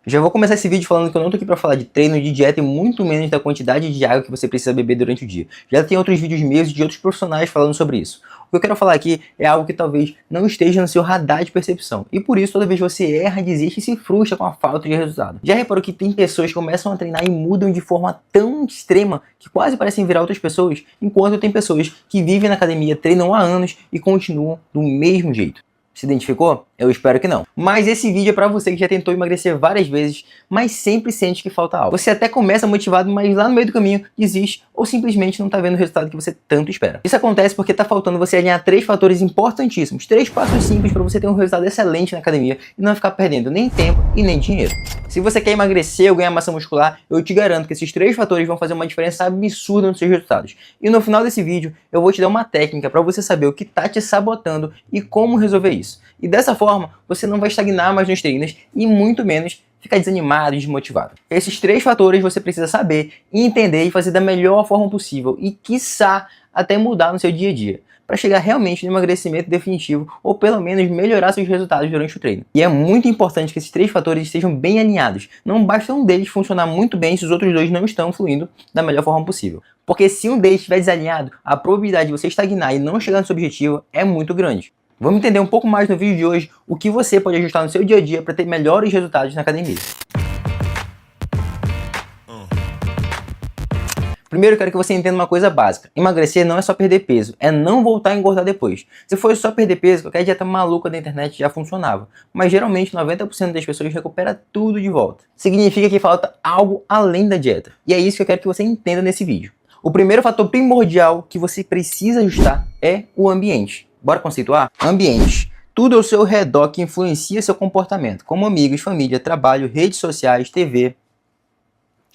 Já vou começar esse vídeo falando que eu não tô aqui pra falar de treino, de dieta e muito menos da quantidade de água que você precisa beber durante o dia. Já tem outros vídeos meus e de outros profissionais falando sobre isso. O que eu quero falar aqui é algo que talvez não esteja no seu radar de percepção. E por isso toda vez você erra, desiste e se frustra com a falta de resultado. Já reparou que tem pessoas que começam a treinar e mudam de forma tão extrema que quase parecem virar outras pessoas, enquanto tem pessoas que vivem na academia, treinam há anos e continuam do mesmo jeito. Se identificou? Eu espero que não. Mas esse vídeo é pra você que já tentou emagrecer várias vezes, mas sempre sente que falta algo. Você até começa motivado, mas lá no meio do caminho desiste ou simplesmente não tá vendo o resultado que você tanto espera. Isso acontece porque tá faltando você alinhar 3 fatores importantíssimos, 3 passos simples para você ter um resultado excelente na academia e não ficar perdendo nem tempo e nem dinheiro. Se você quer emagrecer ou ganhar massa muscular, eu te garanto que esses 3 fatores vão fazer uma diferença absurda nos seus resultados. E no final desse vídeo, eu vou te dar uma técnica para você saber o que tá te sabotando e como resolver isso. E dessa forma, você não vai estagnar mais nos treinos e muito menos ficar desanimado e desmotivado. Esses 3 fatores você precisa saber, entender e fazer da melhor forma possível e, quiçá, até mudar no seu dia a dia, para chegar realmente no emagrecimento definitivo ou pelo menos melhorar seus resultados durante o treino. E é muito importante que esses 3 fatores estejam bem alinhados. Não basta um deles funcionar muito bem se os outros 2 não estão fluindo da melhor forma possível. Porque se um deles estiver desalinhado, a probabilidade de você estagnar e não chegar no seu objetivo é muito grande. Vamos entender um pouco mais no vídeo de hoje o que você pode ajustar no seu dia a dia para ter melhores resultados na academia. Primeiro eu quero que você entenda uma coisa básica. Emagrecer não é só perder peso, é não voltar a engordar depois. Se fosse só perder peso, qualquer dieta maluca da internet já funcionava. Mas geralmente 90% das pessoas recupera tudo de volta. Significa que falta algo além da dieta. E é isso que eu quero que você entenda nesse vídeo. O primeiro fator primordial que você precisa ajustar é o ambiente. Bora conceituar? Ambiente. Tudo ao seu redor que influencia seu comportamento, como amigos, família, trabalho, redes sociais, TV.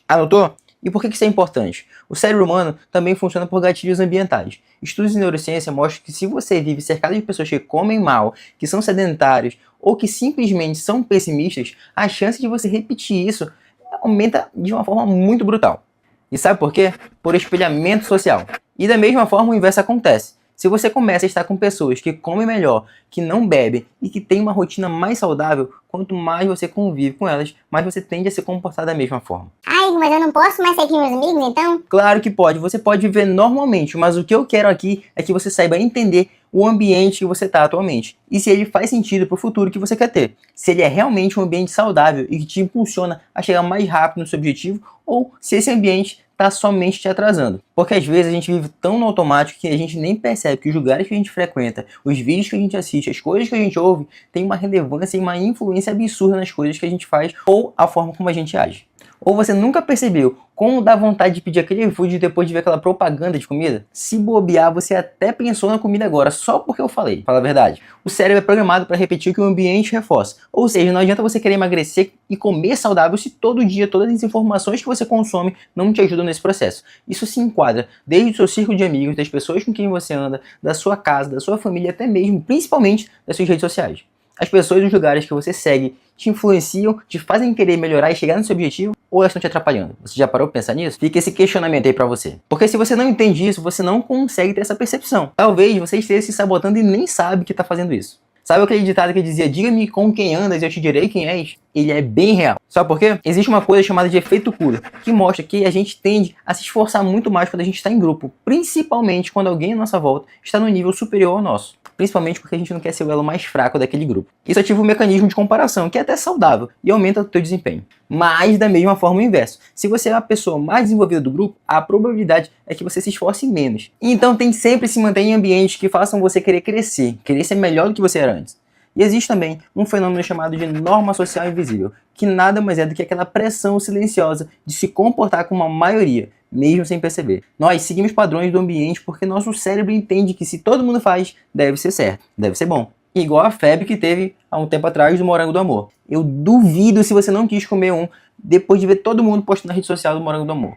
Anotou? E por que isso é importante? O cérebro humano também funciona por gatilhos ambientais. Estudos de neurociência mostram que se você vive cercado de pessoas que comem mal, que são sedentários ou que simplesmente são pessimistas, a chance de você repetir isso aumenta de uma forma muito brutal. E sabe por quê? Por espelhamento social. E da mesma forma o inverso acontece. Se você começa a estar com pessoas que comem melhor, que não bebem e que têm uma rotina mais saudável, quanto mais você convive com elas, mais você tende a se comportar da mesma forma. Ai, mas eu não posso mais sair com meus amigos, então? Claro que pode, você pode viver normalmente, mas o que eu quero aqui é que você saiba entender o ambiente que você está atualmente e se ele faz sentido para o futuro que você quer ter. Se ele é realmente um ambiente saudável e que te impulsiona a chegar mais rápido no seu objetivo ou se esse ambiente está somente te atrasando. Porque às vezes a gente vive tão no automático que a gente nem percebe que os lugares que a gente frequenta, os vídeos que a gente assiste, as coisas que a gente ouve, tem uma relevância e uma influência absurda nas coisas que a gente faz ou a forma como a gente age. Ou você nunca percebeu como dá vontade de pedir aquele iFood depois de ver aquela propaganda de comida? Se bobear, você até pensou na comida agora, só porque eu falei. Fala a verdade. O cérebro é programado para repetir o que o ambiente reforça. Ou seja, não adianta você querer emagrecer e comer saudável se todo dia todas as informações que você consome não te ajudam nesse processo. Isso se enquadra desde o seu círculo de amigos, das pessoas com quem você anda, da sua casa, da sua família, até mesmo, principalmente, das suas redes sociais. As pessoas e os lugares que você segue te influenciam, te fazem querer melhorar e chegar no seu objetivo, ou elas estão te atrapalhando? Você já parou pra pensar nisso? Fica esse questionamento aí pra você. Porque se você não entende isso, você não consegue ter essa percepção. Talvez você esteja se sabotando e nem sabe que tá fazendo isso. Sabe aquele ditado que dizia, diga-me com quem andas e eu te direi quem és? Ele é bem real. Sabe por quê? Existe uma coisa chamada de efeito cura, que mostra que a gente tende a se esforçar muito mais quando a gente está em grupo, principalmente quando alguém à nossa volta está no nível superior ao nosso. Principalmente porque a gente não quer ser o elo mais fraco daquele grupo. Isso ativa um mecanismo de comparação, que é até saudável, e aumenta o teu desempenho. Mas, da mesma forma, o inverso. Se você é a pessoa mais desenvolvida do grupo, a probabilidade é que você se esforce menos. Então tem sempre se manter em ambientes que façam você querer crescer, querer ser melhor do que você era antes. E existe também um fenômeno chamado de norma social invisível, que nada mais é do que aquela pressão silenciosa de se comportar como uma maioria, mesmo sem perceber. Nós seguimos padrões do ambiente porque nosso cérebro entende que se todo mundo faz, deve ser certo, deve ser bom. Igual a febre que teve há um tempo atrás do morango do amor. Eu duvido se você não quis comer um depois de ver todo mundo postando na rede social do morango do amor.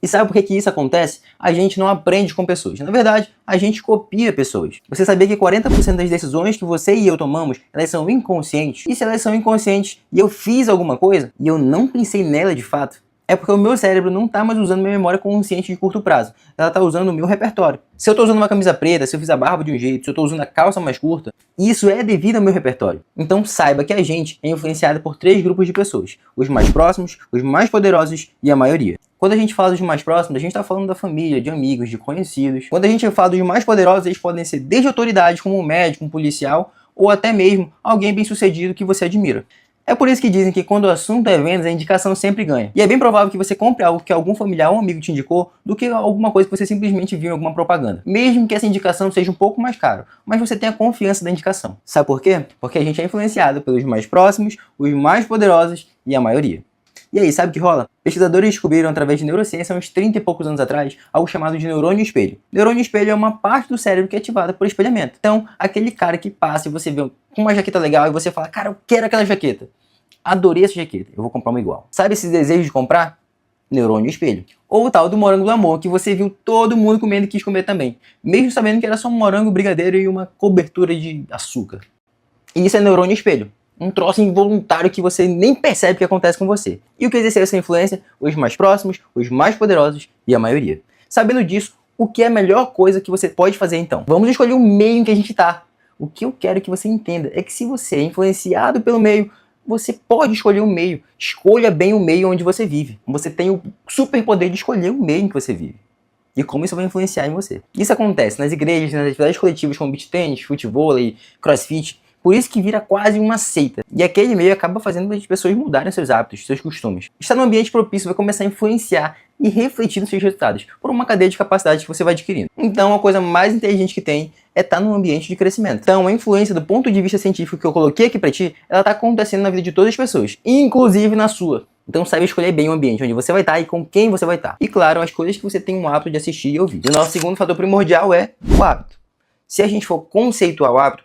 E sabe por que isso acontece? A gente não aprende com pessoas. Na verdade, a gente copia pessoas. Você sabia que 40% das decisões que você e eu tomamos, elas são inconscientes? E se elas são inconscientes e eu fiz alguma coisa e eu não pensei nela de fato, É porque o meu cérebro não está mais usando minha memória consciente de curto prazo. Ela está usando o meu repertório. Se eu estou usando uma camisa preta, se eu fiz a barba de um jeito, se eu estou usando a calça mais curta, isso é devido ao meu repertório. Então saiba que a gente é influenciado por 3 grupos de pessoas. Os mais próximos, os mais poderosos e a maioria. Quando a gente fala dos mais próximos, a gente está falando da família, de amigos, de conhecidos. Quando a gente fala dos mais poderosos, eles podem ser desde autoridades, como um médico, um policial, ou até mesmo alguém bem-sucedido que você admira. É por isso que dizem que quando o assunto é vendas, a indicação sempre ganha. E é bem provável que você compre algo que algum familiar ou amigo te indicou do que alguma coisa que você simplesmente viu em alguma propaganda. Mesmo que essa indicação seja um pouco mais caro, mas você tenha confiança da indicação. Sabe por quê? Porque a gente é influenciado pelos mais próximos, os mais poderosos e a maioria. E aí, sabe o que rola? Pesquisadores descobriram através de neurociência, uns 30 e poucos anos atrás, algo chamado de neurônio espelho. Neurônio espelho é uma parte do cérebro que é ativada por espelhamento. Então, aquele cara que passa e você vê com uma jaqueta legal e você fala, cara, eu quero aquela jaqueta. Adorei essa jaqueta, eu vou comprar uma igual. Sabe esse desejo de comprar? Neurônio espelho. Ou o tal do morango do amor, que você viu todo mundo comendo e quis comer também. Mesmo sabendo que era só um morango, brigadeiro e uma cobertura de açúcar. E isso é neurônio espelho. Um troço involuntário que você nem percebe que acontece com você. E o que exerceu essa influência? Os mais próximos, os mais poderosos e a maioria. Sabendo disso, o que é a melhor coisa que você pode fazer então? Vamos escolher o meio em que a gente está. O que eu quero que você entenda é que se você é influenciado pelo meio, você pode escolher o meio. Escolha bem o meio onde você vive. Você tem o superpoder de escolher o meio em que você vive. E como isso vai influenciar em você. Isso acontece nas igrejas, nas atividades coletivas como beach tennis, futebol, crossfit. Por isso que vira quase uma seita. E aquele meio acaba fazendo as pessoas mudarem seus hábitos, seus costumes. Estar num ambiente propício vai começar a influenciar e refletir nos seus resultados, por uma cadeia de capacidades que você vai adquirindo. Então a coisa mais inteligente que tem é estar num ambiente de crescimento. Então a influência do ponto de vista científico que eu coloquei aqui pra ti, ela tá acontecendo na vida de todas as pessoas, inclusive na sua. Então saiba escolher bem o ambiente onde você vai estar e com quem você vai estar. E claro, as coisas que você tem um hábito de assistir e ouvir. E o nosso segundo fator primordial é o hábito. Se a gente for conceituar o hábito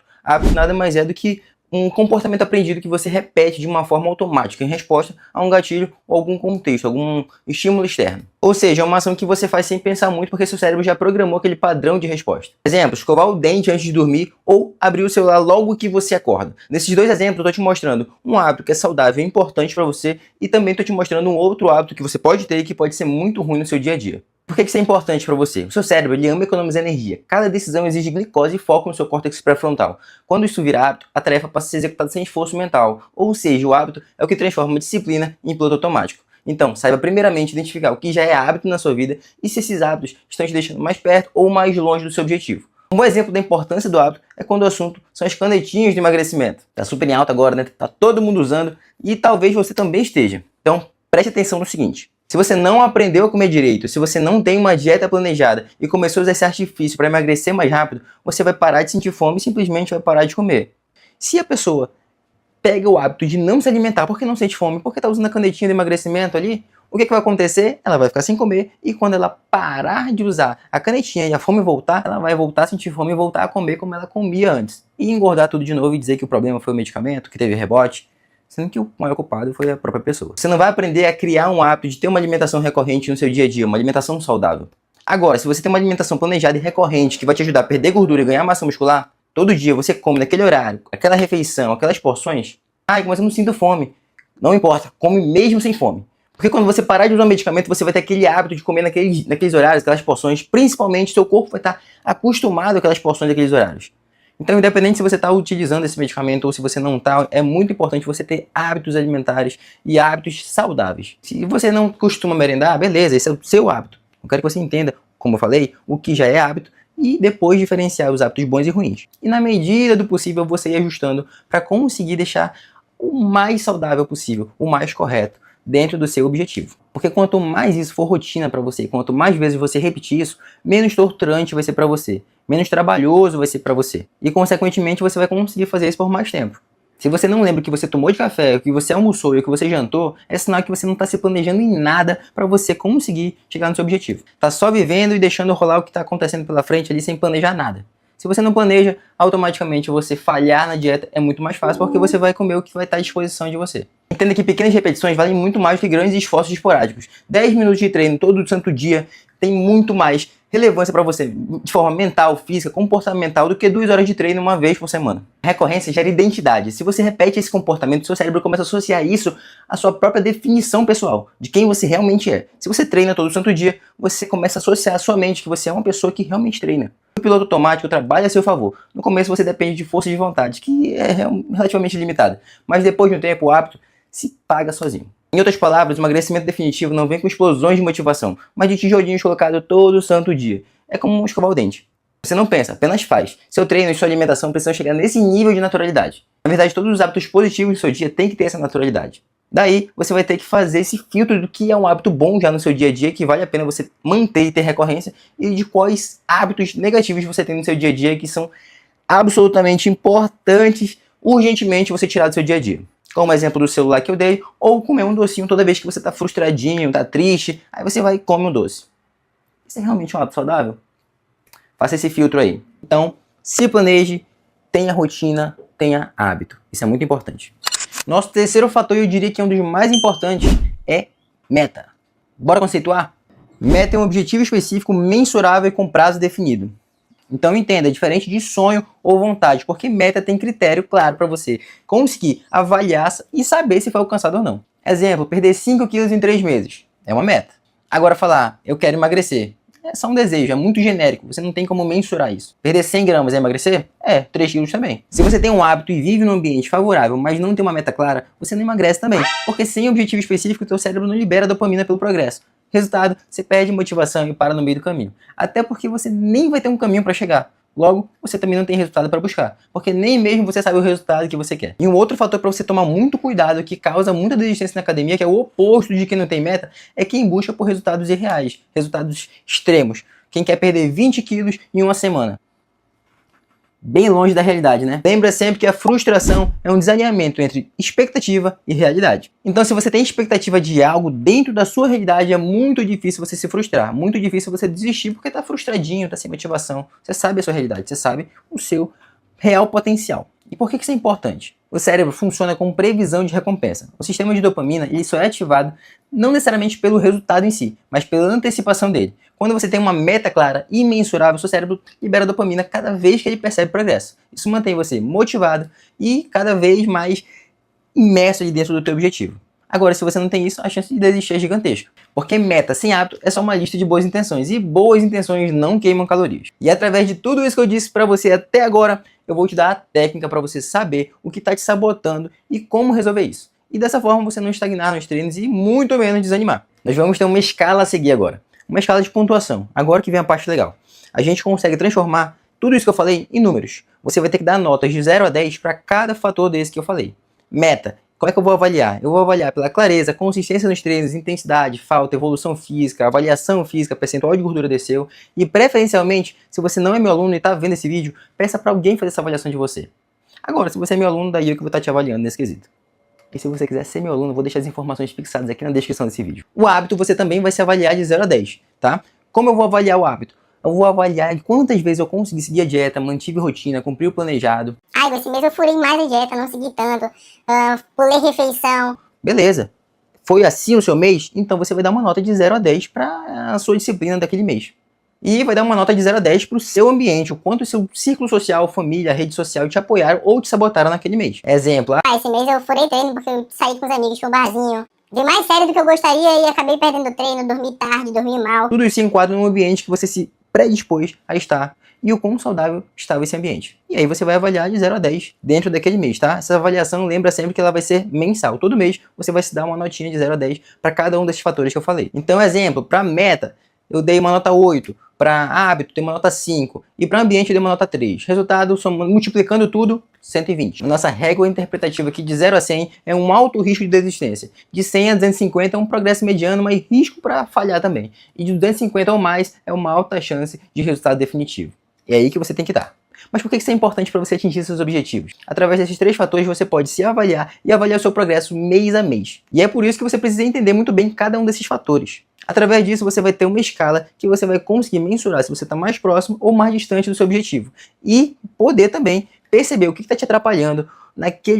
nada mais é do que um comportamento aprendido que você repete de uma forma automática em resposta a um gatilho ou algum contexto, algum estímulo externo. Ou seja, é uma ação que você faz sem pensar muito porque seu cérebro já programou aquele padrão de resposta. Exemplo, escovar o dente antes de dormir ou abrir o celular logo que você acorda. Nesses 2 exemplos eu estou te mostrando um hábito que é saudável e importante para você e também estou te mostrando um outro hábito que você pode ter e que pode ser muito ruim no seu dia a dia. Por que isso é importante para você? O seu cérebro ele ama economizar energia. Cada decisão exige glicose e foco no seu córtex pré-frontal. Quando isso vira hábito, a tarefa passa a ser executada sem esforço mental. Ou seja, o hábito é o que transforma uma disciplina em piloto automático. Então, saiba primeiramente identificar o que já é hábito na sua vida e se esses hábitos estão te deixando mais perto ou mais longe do seu objetivo. Um bom exemplo da importância do hábito é quando o assunto são as canetinhas de emagrecimento. Tá super em alta agora, né? Tá todo mundo usando e talvez você também esteja. Então, preste atenção no seguinte. Se você não aprendeu a comer direito, se você não tem uma dieta planejada e começou a usar esse artifício para emagrecer mais rápido, você vai parar de sentir fome e simplesmente vai parar de comer. Se a pessoa pega o hábito de não se alimentar porque não sente fome, porque está usando a canetinha de emagrecimento ali, o que vai acontecer? Ela vai ficar sem comer e quando ela parar de usar a canetinha e a fome voltar, ela vai voltar a sentir fome e voltar a comer como ela comia antes. E engordar tudo de novo e dizer que o problema foi o medicamento, que teve rebote. Sendo que o maior culpado foi a própria pessoa. Você não vai aprender a criar um hábito de ter uma alimentação recorrente no seu dia a dia, uma alimentação saudável. Agora, se você tem uma alimentação planejada e recorrente que vai te ajudar a perder gordura e ganhar massa muscular, todo dia você come naquele horário, aquela refeição, aquelas porções, mas eu não sinto fome. Não importa, come mesmo sem fome. Porque quando você parar de usar o medicamento, você vai ter aquele hábito de comer naqueles horários, aquelas porções, principalmente seu corpo vai estar acostumado àquelas porções daqueles horários. Então, independente se você está utilizando esse medicamento ou se você não está, é muito importante você ter hábitos alimentares e hábitos saudáveis. Se você não costuma merendar, beleza, esse é o seu hábito. Eu quero que você entenda, como eu falei, o que já é hábito e depois diferenciar os hábitos bons e ruins. E na medida do possível, você ir ajustando para conseguir deixar o mais saudável possível, o mais correto, dentro do seu objetivo. Porque quanto mais isso for rotina para você, quanto mais vezes você repetir isso, menos torturante vai ser para você, menos trabalhoso vai ser para você. E consequentemente você vai conseguir fazer isso por mais tempo. Se você não lembra o que você tomou de café, o que você almoçou e o que você jantou, é sinal que você não está se planejando em nada para você conseguir chegar no seu objetivo. Tá só vivendo e deixando rolar o que está acontecendo pela frente ali sem planejar nada. Se você não planeja, automaticamente você falhar na dieta é muito mais fácil porque você vai comer o que vai estar à disposição de você. Entenda que pequenas repetições valem muito mais do que grandes esforços esporádicos. 10 minutos de treino todo santo dia tem muito mais relevância para você, de forma mental, física, comportamental, do que 2 horas de treino uma vez por semana. A recorrência gera identidade. Se você repete esse comportamento, seu cérebro começa a associar isso à sua própria definição pessoal, de quem você realmente é. Se você treina todo santo dia, você começa a associar à sua mente que você é uma pessoa que realmente treina. O piloto automático trabalha a seu favor. No começo você depende de força de vontade, que é relativamente limitada. Mas depois de um tempo, o hábito se paga sozinho. Em outras palavras, o emagrecimento definitivo não vem com explosões de motivação, mas de tijolinhos colocados todo santo dia. É como escovar o dente. Você não pensa, apenas faz. Seu treino e sua alimentação precisam chegar nesse nível de naturalidade. Na verdade, todos os hábitos positivos do seu dia têm que ter essa naturalidade. Daí, você vai ter que fazer esse filtro do que é um hábito bom já no seu dia a dia, que vale a pena você manter e ter recorrência, e de quais hábitos negativos você tem no seu dia a dia que são absolutamente importantes, urgentemente você tirar do seu dia a dia. Como exemplo do celular que eu dei, ou comer um docinho toda vez que você está frustradinho, está triste, aí você vai e come um doce. Isso é realmente um hábito saudável? Faça esse filtro aí. Então, se planeje, tenha rotina, tenha hábito. Isso é muito importante. Nosso terceiro fator, eu diria que é um dos mais importantes, é meta. Bora conceituar? Meta é um objetivo específico, mensurável e com prazo definido. Então entenda, é diferente de sonho ou vontade, porque meta tem critério claro para você conseguir avaliar e saber se foi alcançado ou não. Exemplo, perder 5 quilos em 3 meses. É uma meta. Agora falar, eu quero emagrecer. É só um desejo, é muito genérico, você não tem como mensurar isso. Perder 100 gramas é emagrecer? 3 quilos também. Se você tem um hábito e vive num ambiente favorável, mas não tem uma meta clara, você não emagrece também. Porque sem objetivo específico, o seu cérebro não libera dopamina pelo progresso. Resultado, você perde motivação e para no meio do caminho. Até porque você nem vai ter um caminho para chegar. Logo, você também não tem resultado para buscar. Porque nem mesmo você sabe o resultado que você quer. E um outro fator para você tomar muito cuidado, que causa muita desistência na academia, que é o oposto de quem não tem meta, é quem busca por resultados irreais, resultados extremos. Quem quer perder 20 quilos em uma semana. Bem longe da realidade, né? Lembra sempre que a frustração é um desalinhamento entre expectativa e realidade. Então, se você tem expectativa de algo dentro da sua realidade, é muito difícil você se frustrar, muito difícil você desistir porque tá frustradinho, tá sem motivação. Você sabe a sua realidade, você sabe o seu real potencial. E por que isso é importante? O cérebro funciona com previsão de recompensa. O sistema de dopamina ele só é ativado não necessariamente pelo resultado em si, mas pela antecipação dele. Quando você tem uma meta clara e mensurável, seu cérebro libera dopamina cada vez que ele percebe progresso. Isso mantém você motivado e cada vez mais imerso ali dentro do teu objetivo. Agora, se você não tem isso, a chance de desistir é gigantesca. Porque meta sem hábito é só uma lista de boas intenções. E boas intenções não queimam calorias. E através de tudo isso que eu disse para você até agora, eu vou te dar a técnica para você saber o que está te sabotando e como resolver isso. E dessa forma você não estagnar nos treinos e muito menos desanimar. Nós vamos ter uma escala a seguir agora. Uma escala de pontuação. Agora que vem a parte legal. A gente consegue transformar tudo isso que eu falei em números. Você vai ter que dar notas de 0 a 10 para cada fator desse que eu falei. Meta. Como é que eu vou avaliar? Eu vou avaliar pela clareza, consistência nos treinos, intensidade, falta, evolução física, avaliação física, percentual de gordura desceu. E preferencialmente, se você não é meu aluno e está vendo esse vídeo, peça para alguém fazer essa avaliação de você. Agora, se você é meu aluno, daí eu que vou estar te avaliando nesse quesito. E se você quiser ser meu aluno, eu vou deixar as informações fixadas aqui na descrição desse vídeo. O hábito você também vai se avaliar de 0 a 10, tá? Como eu vou avaliar o hábito? Eu vou avaliar quantas vezes eu consegui seguir a dieta, mantive rotina, cumpri o planejado. Ai, esse mês eu furei mais a dieta, não segui tanto, pulei refeição. Beleza. Foi assim o seu mês? Então você vai dar uma nota de 0 a 10 para a sua disciplina daquele mês. E vai dar uma nota de 0 a 10 para o seu ambiente, o quanto o seu círculo social, família, rede social te apoiaram ou te sabotaram naquele mês. Exemplo. Esse mês eu furei treino porque eu saí com os amigos pro barzinho. Vi mais sério do que eu gostaria e acabei perdendo o treino, dormi tarde, dormi mal. Tudo isso se enquadra num ambiente que você se predispôs a estar e o quão saudável estava esse ambiente. E aí você vai avaliar de 0 a 10 dentro daquele mês, tá? Essa avaliação lembra sempre que ela vai ser mensal. Todo mês você vai se dar uma notinha de 0 a 10 para cada um desses fatores que eu falei. Então, exemplo, para meta, eu dei uma nota 8. Para hábito, tem uma nota 5. E para ambiente, eu dei uma nota 3. Resultado, multiplicando tudo, 120. A nossa régua interpretativa aqui de 0 a 100 é um alto risco de desistência. De 100 a 250 é um progresso mediano, mas risco para falhar também. E de 250 ou mais é uma alta chance de resultado definitivo. É aí que você tem que dar. Mas por que isso é importante para você atingir seus objetivos? Através desses 3 fatores você pode se avaliar e avaliar o seu progresso mês a mês. E é por isso que você precisa entender muito bem cada um desses fatores. Através disso você vai ter uma escala que você vai conseguir mensurar se você está mais próximo ou mais distante do seu objetivo. E poder também perceber o que está te atrapalhando,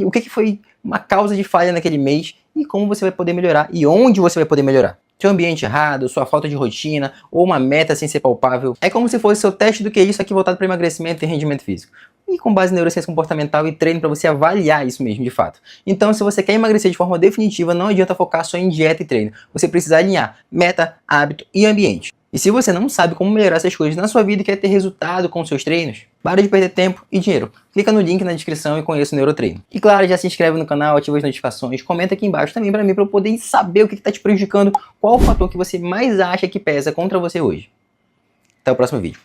o que foi uma causa de falha naquele mês e como você vai poder melhorar e onde você vai poder melhorar. Seu ambiente errado, sua falta de rotina ou uma meta sem ser palpável. É como se fosse seu teste do QI, isso aqui voltado para emagrecimento e rendimento físico. E com base em neurociência comportamental e treino para você avaliar isso mesmo, de fato. Então, se você quer emagrecer de forma definitiva, não adianta focar só em dieta e treino. Você precisa alinhar meta, hábito e ambiente. E se você não sabe como melhorar essas coisas na sua vida e quer ter resultado com os seus treinos, para de perder tempo e dinheiro. Clica no link na descrição e conheça o Neurotreino. E claro, já se inscreve no canal, ativa as notificações, comenta aqui embaixo também para mim, para eu poder saber o que está te prejudicando, qual o fator que você mais acha que pesa contra você hoje. Até o próximo vídeo.